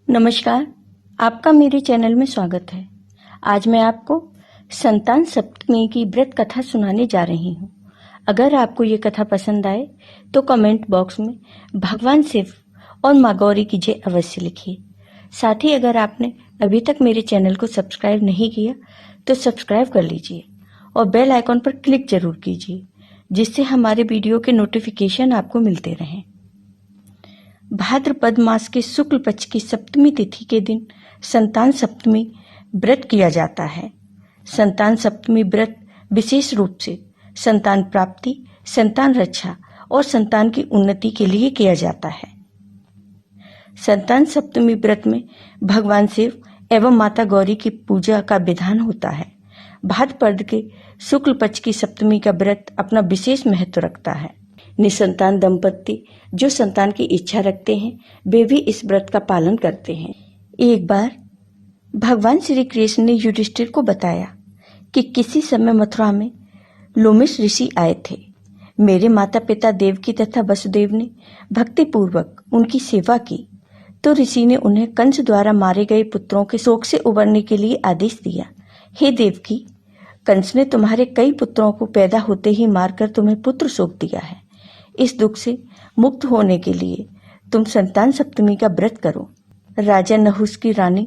नमस्कार, आपका मेरे चैनल में स्वागत है। आज मैं आपको संतान सप्तमी की व्रत कथा सुनाने जा रही हूँ। अगर आपको ये कथा पसंद आए तो कमेंट बॉक्स में भगवान शिव और माँ गौरी की जय अवश्य लिखिए। साथ ही अगर आपने अभी तक मेरे चैनल को सब्सक्राइब नहीं किया तो सब्सक्राइब कर लीजिए और बेल आइकॉन पर क्लिक जरूर कीजिए, जिससे हमारे वीडियो के नोटिफिकेशन आपको मिलते रहें। भाद्रपद मास के शुक्ल पक्ष की सप्तमी तिथि के दिन संतान सप्तमी व्रत किया जाता है। संतान सप्तमी व्रत विशेष रूप से संतान प्राप्ति, संतान रक्षा और संतान की उन्नति के लिए किया जाता है। संतान सप्तमी व्रत में भगवान शिव एवं माता गौरी की पूजा का विधान होता है। भाद्रपद के शुक्ल पक्ष की सप्तमी का व्रत अपना विशेष महत्व रखता है। निसंतान दंपति जो संतान की इच्छा रखते हैं वे भी इस व्रत का पालन करते हैं। एक बार भगवान श्री कृष्ण ने युधिष्ठिर को बताया कि किसी समय मथुरा में लोमिश ऋषि आए थे। मेरे माता पिता देवकी तथा वसुदेव ने भक्ति पूर्वक उनकी सेवा की तो ऋषि ने उन्हें कंस द्वारा मारे गए पुत्रों के शोक से उबरने के लिए आदेश दिया। हे देवकी, कंस ने तुम्हारे कई पुत्रों को पैदा होते ही मारकर तुम्हें पुत्र शोक दिया है। इस दुख से मुक्त होने के लिए तुम संतान सप्तमी का व्रत करो। राजा नहुस की रानी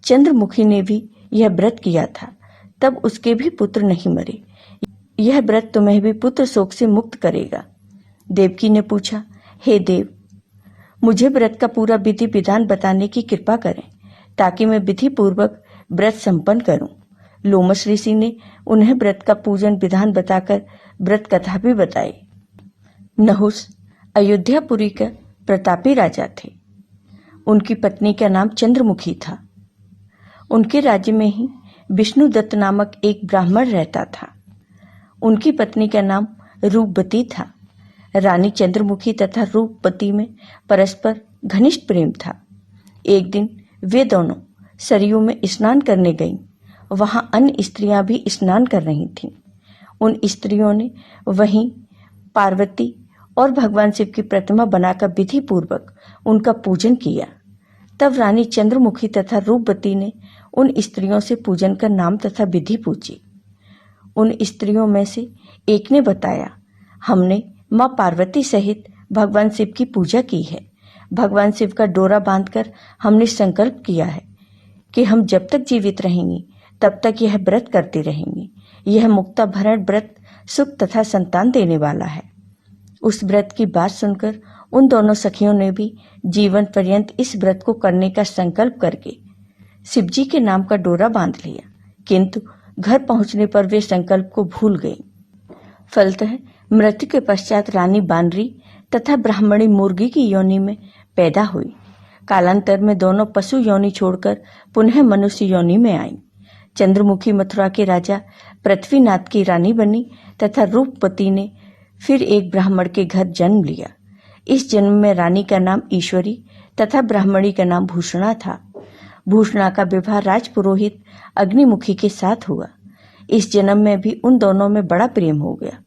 चंद्रमुखी ने भी यह व्रत किया था, तब उसके भी पुत्र नहीं मरे। यह व्रत तुम्हें भी पुत्र शोक से मुक्त करेगा। देवकी ने पूछा, हे देव, मुझे व्रत का पूरा विधि विधान बताने की कृपा करें ताकि मैं विधि पूर्वक व्रत संपन्न करूं। लोमश ऋषि ने उन्हें व्रत का पूजन विधान बताकर व्रत कथा भी बताई। नहुस अयोध्यापुरी का प्रतापी राजा थे। उनकी पत्नी का नाम चंद्रमुखी था। उनके राज्य में ही विष्णुदत्त नामक एक ब्राह्मण रहता था। उनकी पत्नी का नाम रूपवती था। रानी चंद्रमुखी तथा रूपवती में परस्पर घनिष्ठ प्रेम था। एक दिन वे दोनों सरयू में स्नान करने गईं। वहां अन्य स्त्रियां भी स्नान कर रही थीं। उन स्त्रियों ने वहीं पार्वती और भगवान शिव की प्रतिमा बनाकर विधि पूर्वक उनका पूजन किया। तब रानी चंद्रमुखी तथा रूपवती ने उन स्त्रियों से पूजन का नाम तथा विधि पूछी। उन स्त्रियों में से एक ने बताया, हमने मां पार्वती सहित भगवान शिव की पूजा की है। भगवान शिव का डोरा बांधकर हमने संकल्प किया है कि हम जब तक जीवित रहेंगे तब तक यह व्रत करते रहेंगे। यह मुक्ता भरण व्रत सुख तथा संतान देने वाला है। उस व्रत की बात सुनकर उन दोनों सखियों ने भी जीवन पर्यंत इस व्रत को करने का संकल्प करके शिवजी के नाम का डोरा बांध लिया, किंतु घर पहुंचने पर वे संकल्प को भूल गई। फलतः मृत्यु के पश्चात रानी बानरी तथा ब्राह्मणी मुर्गी की योनि में पैदा हुई। कालांतर में दोनों पशु योनि छोड़कर पुनः मनुष्य योनि में आईं। चंद्रमुखी मथुरा के राजा पृथ्वीनाथ की रानी बनी तथा रूपवती ने फिर एक ब्राह्मण के घर जन्म लिया। इस जन्म में रानी का नाम ईश्वरी तथा ब्राह्मणी का नाम भूषणा था। भूषणा का विवाह राजपुरोहित अग्निमुखी के साथ हुआ। इस जन्म में भी उन दोनों में बड़ा प्रेम हो गया।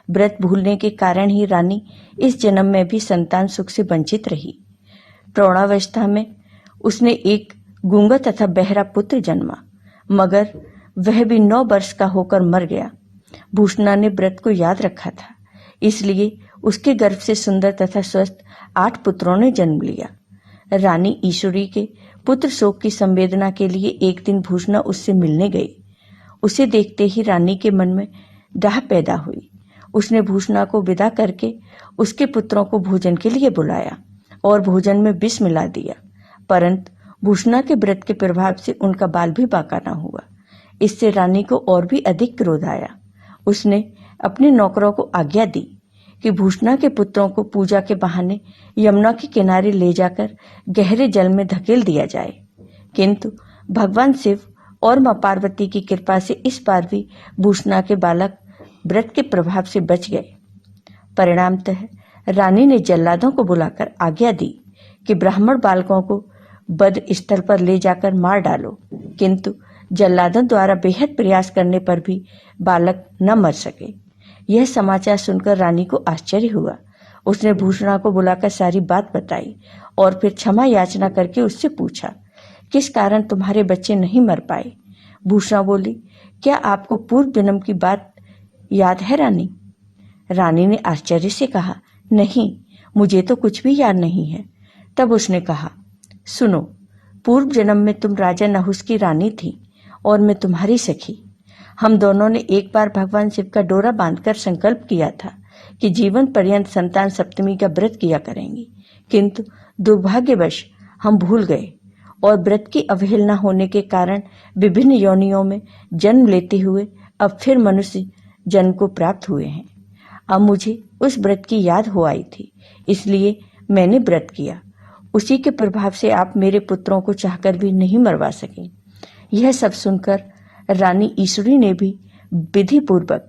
व्रत भूलने के कारण ही रानी इस जन्म में भी संतान सुख से वंचित रही। प्रौढ़ावस्था में उसने एक गूंगा तथा बहरा पुत्र जन्मा, मगर वह भी 9 वर्ष का होकर मर गया। भूषणा ने व्रत को याद रखा था, इसलिए उसके गर्भ से सुंदर तथा स्वस्थ 8 पुत्रों ने जन्म लिया। रानी ईश्वरी के पुत्र शोक की संवेदना के लिए एक दिन भूषणा उससे मिलने गई। उसे देखते ही रानी के मन में डाह पैदा हुई। उसने भूषणा को विदा करके उसके पुत्रों को भोजन के लिए बुलाया और भोजन में विष मिला दिया, परंतु भूषणा के व्रत के प्रभाव से उनका बाल भी बांका न हुआ। इससे रानी को और भी अधिक क्रोध आया। उसने अपने नौकरों को आज्ञा दी कि भूषणा के पुत्रों को पूजा के बहाने यमुना के किनारे ले जाकर गहरे जल में धकेल दिया जाए, किंतु भगवान शिव और मां पार्वती की कृपा से इस बार भी भूषणा के बालक व्रत के प्रभाव से बच गए। परिणामतः रानी ने जल्लादों को बुलाकर आज्ञा दी कि ब्राह्मण बालकों को वध स्थल पर ले जाकर मार डालो, किंतु जल्लादों द्वारा बेहद प्रयास करने पर भी बालक न मर सके। यह समाचार सुनकर रानी को आश्चर्य हुआ। उसने भूषणा को बुलाकर सारी बात बताई और फिर क्षमा याचना करके उससे पूछा, किस कारण तुम्हारे बच्चे नहीं मर पाए? भूषणा बोली, क्या आपको पूर्व जन्म की बात याद है रानी? रानी ने आश्चर्य से कहा, नहीं, मुझे तो कुछ भी याद नहीं है। तब उसने कहा, सुनो, पूर्व जन्म में तुम राजा नहुस की रानी थी और मैं तुम्हारी सखी। हम दोनों ने एक बार भगवान शिव का डोरा बांधकर संकल्प किया था कि जीवन पर्यंत संतान सप्तमी का व्रत किया करेंगे, किंतु दुर्भाग्यवश हम भूल गए और व्रत की अवहेलना होने के कारण विभिन्न योनियों में जन्म लेते हुए अब फिर मनुष्य जन्म को प्राप्त हुए हैं। अब मुझे उस व्रत की याद हो आई थी, इसलिए मैंने व्रत किया। उसी के प्रभाव से आप मेरे पुत्रों को चाहकर भी नहीं मरवा सके। यह सब सुनकर रानी ईश्वरी ने भी विधि पूर्वक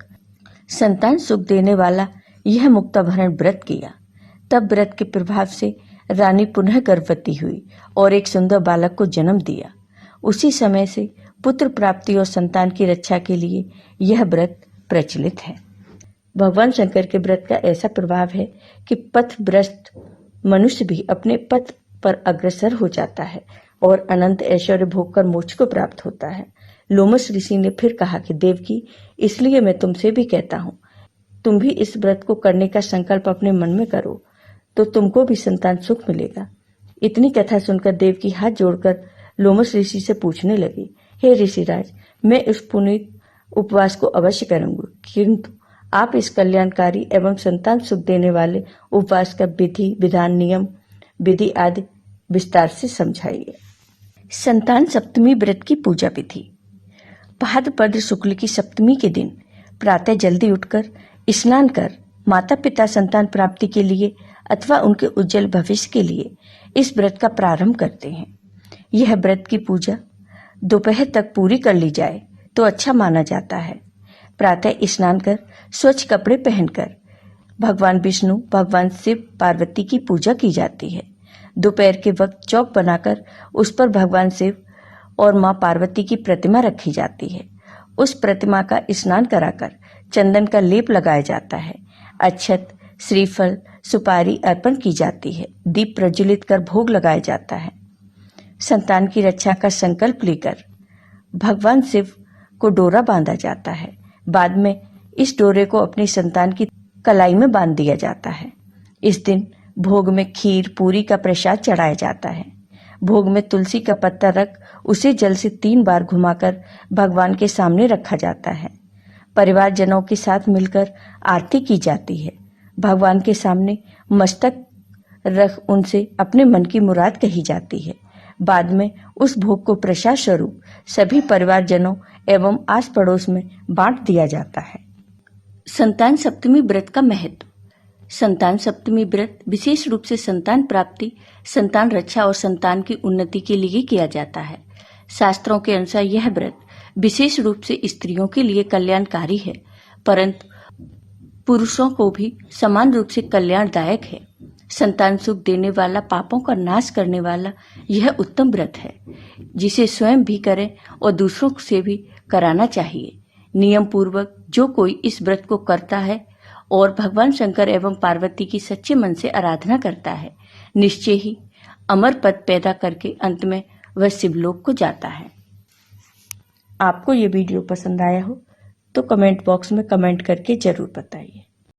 संतान सुख देने वाला यह मुक्ताभरण व्रत किया। तब व्रत के प्रभाव से रानी पुनः गर्भवती हुई और एक सुंदर बालक को जन्म दिया। उसी समय से पुत्र प्राप्ति और संतान की रक्षा के लिए यह व्रत प्रचलित है। भगवान शंकर के व्रत का ऐसा प्रभाव है कि पथभ्रष्ट मनुष्य भी अपने पथ पर अग्रसर हो जाता है और अनंत ऐश्वर्य भोग कर मोक्ष को प्राप्त होता है। लोमस ऋषि ने फिर कहा कि देवकी, इसलिए मैं तुमसे भी कहता हूँ, तुम भी इस व्रत को करने का संकल्प अपने मन में करो तो तुमको भी संतान सुख मिलेगा। इतनी कथा सुनकर देवकी हाथ जोड़कर लोमस ऋषि से पूछने लगी, हे ऋषिराज, मैं इस पुनीत उपवास को अवश्य करूंगी, किंतु आप इस कल्याणकारी एवं संतान सुख देने वाले उपवास का विधि विधान नियम विधि आदि विस्तार से समझाइए। संतान सप्तमी व्रत की पूजा विधि। भाद्रपद शुक्ल की सप्तमी के दिन प्रातः जल्दी उठकर स्नान कर माता पिता संतान प्राप्ति के लिए अथवा उनके उज्जवल भविष्य के लिए इस व्रत का प्रारंभ करते हैं। यह व्रत की पूजा दोपहर तक पूरी कर ली जाए तो अच्छा माना जाता है। प्रातः स्नान कर स्वच्छ कपड़े पहनकर भगवान विष्णु, भगवान शिव, पार्वती की पूजा की जाती है। दोपहर के वक्त चौक बनाकर उस पर भगवान शिव और मां पार्वती की प्रतिमा रखी जाती है। उस प्रतिमा का स्नान कराकर चंदन का लेप लगाया जाता है। अक्षत, श्रीफल, सुपारी अर्पण की जाती है। दीप प्रज्वलित कर भोग लगाया जाता है। संतान की रक्षा का संकल्प लेकर भगवान शिव को डोरा बांधा जाता है। बाद में इस डोरे को अपनी संतान की कलाई में बांध दिया जाता है। इस दिन भोग में खीर पूरी का प्रसाद चढ़ाया जाता है। भोग में तुलसी का पत्ता रख उसे जल से 3 बार घुमाकर भगवान के सामने रखा जाता है। परिवारजनों के साथ मिलकर आरती की जाती है। भगवान के सामने मस्तक रख उनसे अपने मन की मुराद कही जाती है। बाद में उस भोग को प्रसाद स्वरूप सभी परिवारजनों एवं आस पड़ोस में बांट दिया जाता है। संतान सप्तमी व्रत का महत्व। संतान सप्तमी व्रत विशेष रूप से संतान प्राप्ति, संतान रक्षा और संतान की उन्नति के लिए किया जाता है। शास्त्रों के अनुसार यह व्रत विशेष रूप से स्त्रियों के लिए कल्याणकारी है, परंतु पुरुषों को भी समान रूप से कल्याणदायक है। संतान सुख देने वाला, पापों का नाश करने वाला यह उत्तम व्रत है, जिसे स्वयं भी करें और दूसरों से भी कराना चाहिए। नियम पूर्वक जो कोई इस व्रत को करता है और भगवान शंकर एवं पार्वती की सच्चे मन से आराधना करता है, निश्चय ही अमर पद पैदा करके अंत में वह शिवलोक को जाता है। आपको ये वीडियो पसंद आया हो तो कमेंट बॉक्स में कमेंट करके जरूर बताइए।